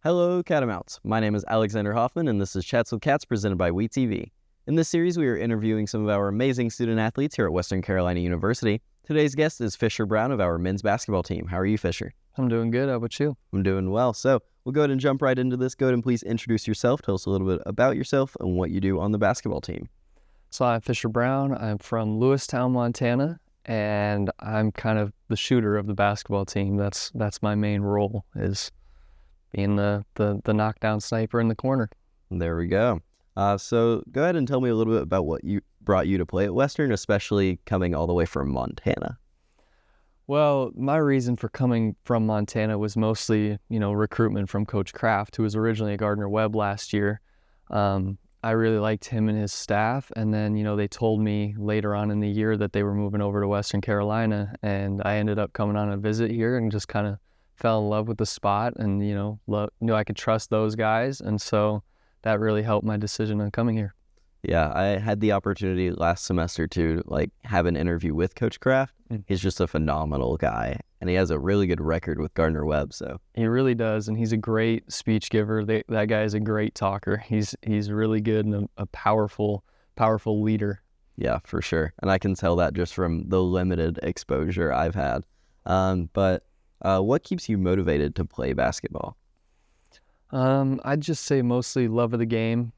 Hello, Catamounts. My name is Alexander Hoffman, and this is Chats with Cats presented by WeTV. In this series, we are interviewing some of our amazing student athletes here at Western Carolina University. Today's guest is Fischer Brown of our men's basketball team. How are you, Fischer? I'm doing good. How about you? I'm doing well. So we'll go ahead and jump right into this. Go ahead and please introduce yourself. Tell us a little bit about yourself and what you do on the basketball team. So I'm Fischer Brown. I'm from Lewistown, Montana, and I'm kind of the shooter of the basketball team. That's my main role, is being the knockdown sniper in the corner. There we go. So go ahead and tell me a little bit about what brought you to play at Western, especially coming all the way from Montana. Well, my reason for coming from Montana was mostly, recruitment from Coach Kraft, who was originally at Gardner-Webb last year. I really liked him and his staff, and then, they told me later on in the year that they were moving over to Western Carolina, and I ended up coming on a visit here and just kind of fell in love with the spot and, knew I could trust those guys, and so that really helped my decision on coming here. Yeah, I had the opportunity last semester to have an interview with Coach Kraft. He's just a phenomenal guy, and he has a really good record with Gardner-Webb. So he really does, and he's a great speech giver. That guy is a great talker. He's really good and a powerful leader. Yeah, for sure, and I can tell that just from the limited exposure I've had. But what keeps you motivated to play basketball? I'd just say mostly love of the game.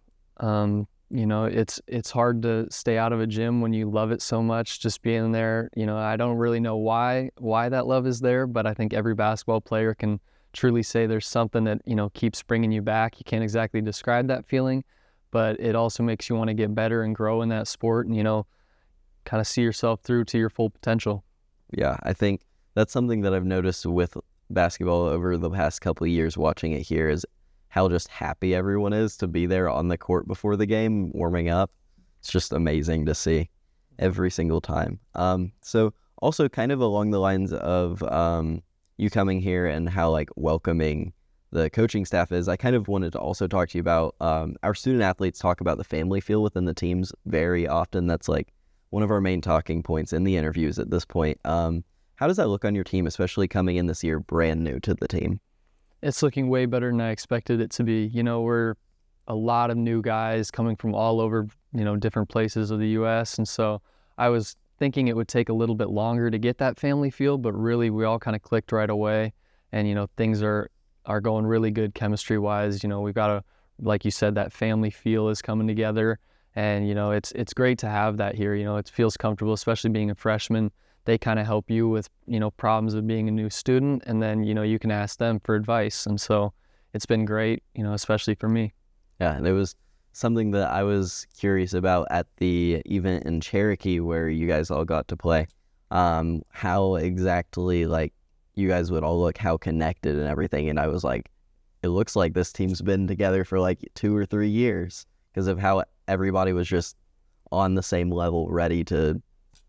It's hard to stay out of a gym when you love it so much, just being there. I don't really know why that love is there, but I think every basketball player can truly say there's something that, keeps bringing you back. You can't exactly describe that feeling, but it also makes you want to get better and grow in that sport and, kind of see yourself through to your full potential. Yeah, I think that's something that I've noticed with basketball over the past couple of years watching it here is how just happy everyone is to be there on the court before the game, warming up. It's just amazing to see every single time. So also kind of along the lines of you coming here and how welcoming the coaching staff is, I kind of wanted to also talk to you about our student athletes talk about the family feel within the teams very often. That's one of our main talking points in the interviews at this point. How does that look on your team, especially coming in this year brand new to the team? It's looking way better than I expected it to be. We're a lot of new guys coming from all over, different places of the U.S. And so I was thinking it would take a little bit longer to get that family feel, but really we all kind of clicked right away. And, things are going really good chemistry-wise. We've got like you said, that family feel is coming together. And, it's great to have that here. It feels comfortable, especially being a freshman. They kind of help you with, problems of being a new student, and then, you can ask them for advice. And so it's been great, especially for me. Yeah, and it was something that I was curious about at the event in Cherokee where you guys all got to play. How exactly, you guys would all look, how connected and everything. And I was like, it looks like this team's been together for 2 or 3 years because of how everybody was just on the same level, ready to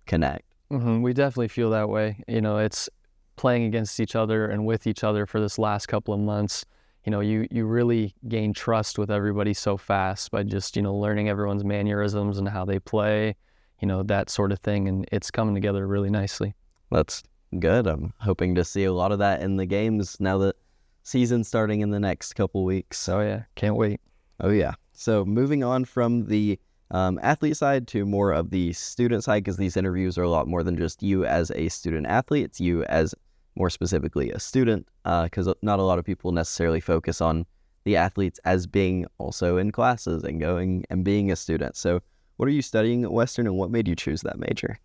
connect. Mm-hmm. We definitely feel that way. It's playing against each other and with each other for this last couple of months. You really gain trust with everybody so fast by just, learning everyone's mannerisms and how they play, that sort of thing. And it's coming together really nicely. That's good. I'm hoping to see a lot of that in the games now that season's starting in the next couple weeks. Oh, yeah. Can't wait. Oh, yeah. So moving on from the athlete side to more of the student side, because these interviews are a lot more than just you as a student athlete. It's you as more specifically a student, because not a lot of people necessarily focus on the athletes as being also in classes and going and being a student. So what are you studying at Western, and what made you choose that major?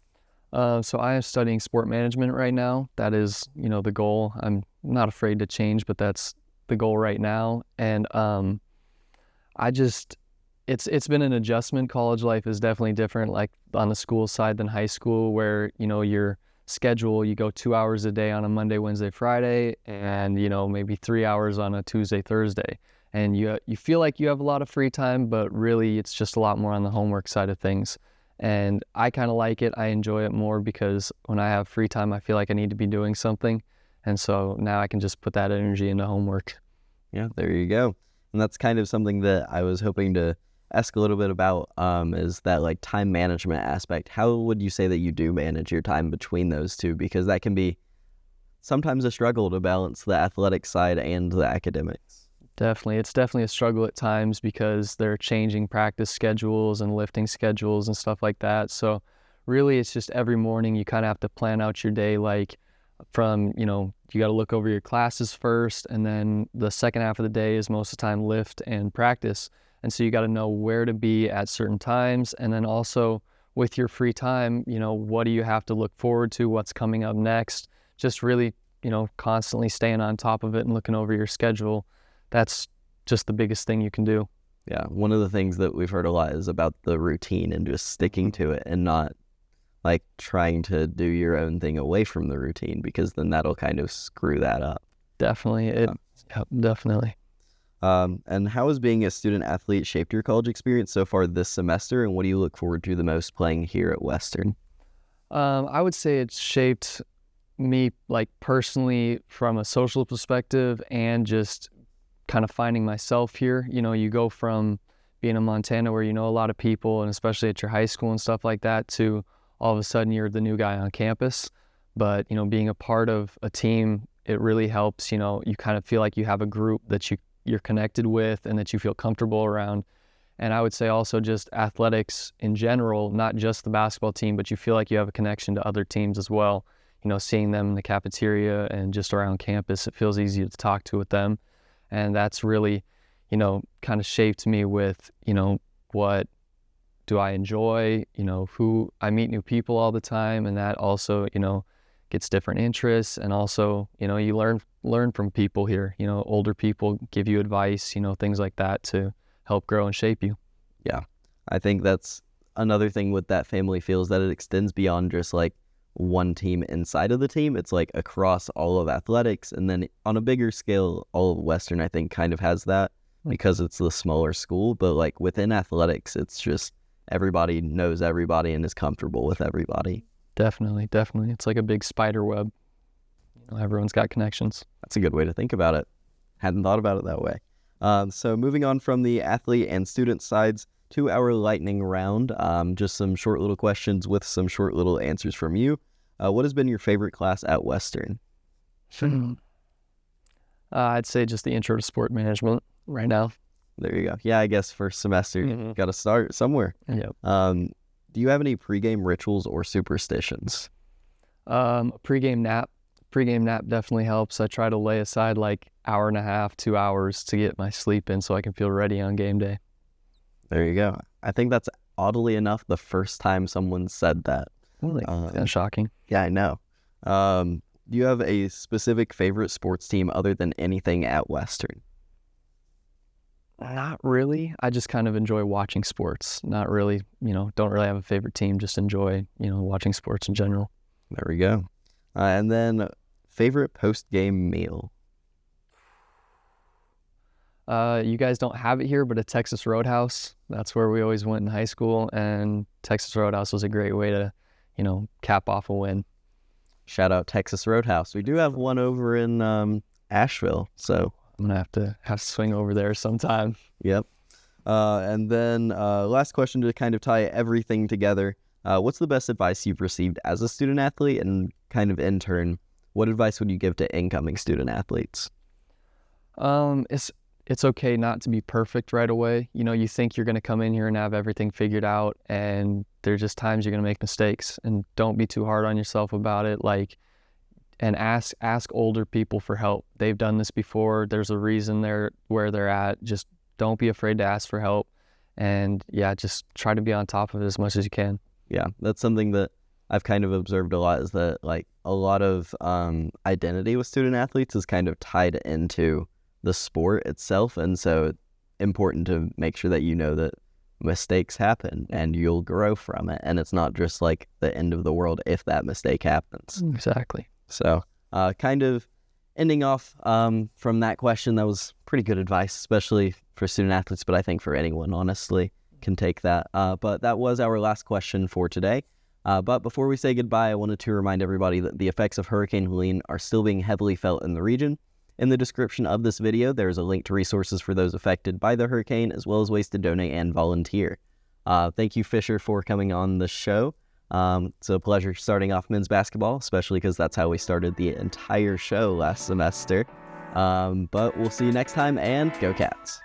So I am studying sport management right now. That is, the goal. I'm not afraid to change, but that's the goal right now. And It's been an adjustment. College life is definitely different, on the school side than high school, where, your schedule, you go 2 hours a day on a Monday, Wednesday, Friday, and, maybe 3 hours on a Tuesday, Thursday. And you feel like you have a lot of free time, but really it's just a lot more on the homework side of things. And I kind of like it. I enjoy it more because when I have free time, I feel like I need to be doing something. And so now I can just put that energy into homework. Yeah, there you go. And that's kind of something that I was hoping to ask a little bit about, is that time management aspect. How would you say that you do manage your time between those two? Because that can be sometimes a struggle to balance the athletic side and the academics. Definitely. It's definitely a struggle at times because they're changing practice schedules and lifting schedules and stuff like that. So really it's just every morning you kind of have to plan out your day, like from, you got to look over your classes first, and then the second half of the day is most of the time lift and practice. And so you got to know where to be at certain times. And then also with your free time, what do you have to look forward to? What's coming up next? Just really, constantly staying on top of it and looking over your schedule. That's just the biggest thing you can do. Yeah, one of the things that we've heard a lot is about the routine and just sticking to it and not like trying to do your own thing away from the routine, because then that'll kind of screw that up. Definitely. Definitely. And how has being a student athlete shaped your college experience so far this semester, and what do you look forward to the most playing here at Western? I would say it's shaped me like personally from a social perspective and just kind of finding myself here. You go from being in Montana where a lot of people, and especially at your high school and stuff like that, to all of a sudden you're the new guy on campus. But being a part of a team, it really helps. You kind of feel like you have a group that you're connected with and that you feel comfortable around. And I would say also just athletics in general, not just the basketball team, but you feel like you have a connection to other teams as well. Seeing them in the cafeteria and just around campus, it feels easy to talk to with them. And that's really, kind of shaped me with, what do I enjoy, who I meet new people all the time. And that also, gets different interests. And also, you learn from people here, older people give you advice, things like that to help grow and shape you. Yeah. I think that's another thing with that family feel, is that it extends beyond just like one team inside of the team. It's like across all of athletics, and then on a bigger scale, all of Western I think kind of has that because it's the smaller school. But like within athletics, it's just everybody knows everybody and is comfortable with everybody. Definitely it's like a big spider web. Everyone's got connections. That's a good way to think about it. Hadn't thought about it that way. So moving on from the athlete and student sides to our lightning round, just some short little questions with some short little answers from you. What has been your favorite class at Western? I'd say just the intro to sport management right now. There you go. Yeah, I guess first semester, got to start somewhere. Yep. Do you have any pregame rituals or superstitions? Pregame nap. Pregame nap definitely helps. I try to lay aside like hour and a half, 2 hours to get my sleep in so I can feel ready on game day. There you go. I think that's oddly enough the first time someone said that. Really? Kind of shocking. Yeah, I know. Do you have a specific favorite sports team other than anything at Western? Not really. I just kind of enjoy watching sports. Not really, don't really have a favorite team. Just enjoy, watching sports in general. There we go. And then favorite post-game meal? You guys don't have it here, but a Texas Roadhouse. That's where we always went in high school, and Texas Roadhouse was a great way to, cap off a win. Shout out Texas Roadhouse. We do have one over in Asheville, so I'm gonna have to swing over there sometime. Yep. And then last question to kind of tie everything together. What's the best advice you've received as a student athlete, and kind of in turn, what advice would you give to incoming student athletes? It's okay not to be perfect right away. You think you're going to come in here and have everything figured out, and there's just times you're going to make mistakes, and don't be too hard on yourself about it. And ask older people for help. They've done this before. There's a reason they're where they're at. Just don't be afraid to ask for help, and just try to be on top of it as much as you can. Yeah, that's something that I've kind of observed a lot, is that like a lot of identity with student athletes is kind of tied into the sport itself, and so it's important to make sure that that mistakes happen and you'll grow from it, and it's not just like the end of the world if that mistake happens. Exactly. So kind of ending off from that question, that was pretty good advice, especially for student athletes, but I think for anyone, honestly, can take that. But that was our last question for today. But before we say goodbye, I wanted to remind everybody that the effects of Hurricane Helene are still being heavily felt in the region. In the description of this video, there is a link to resources for those affected by the hurricane, as well as ways to donate and volunteer. Thank you, Fischer, for coming on the show. It's a pleasure starting off men's basketball, especially because that's how we started the entire show last semester. But we'll see you next time, and go Cats.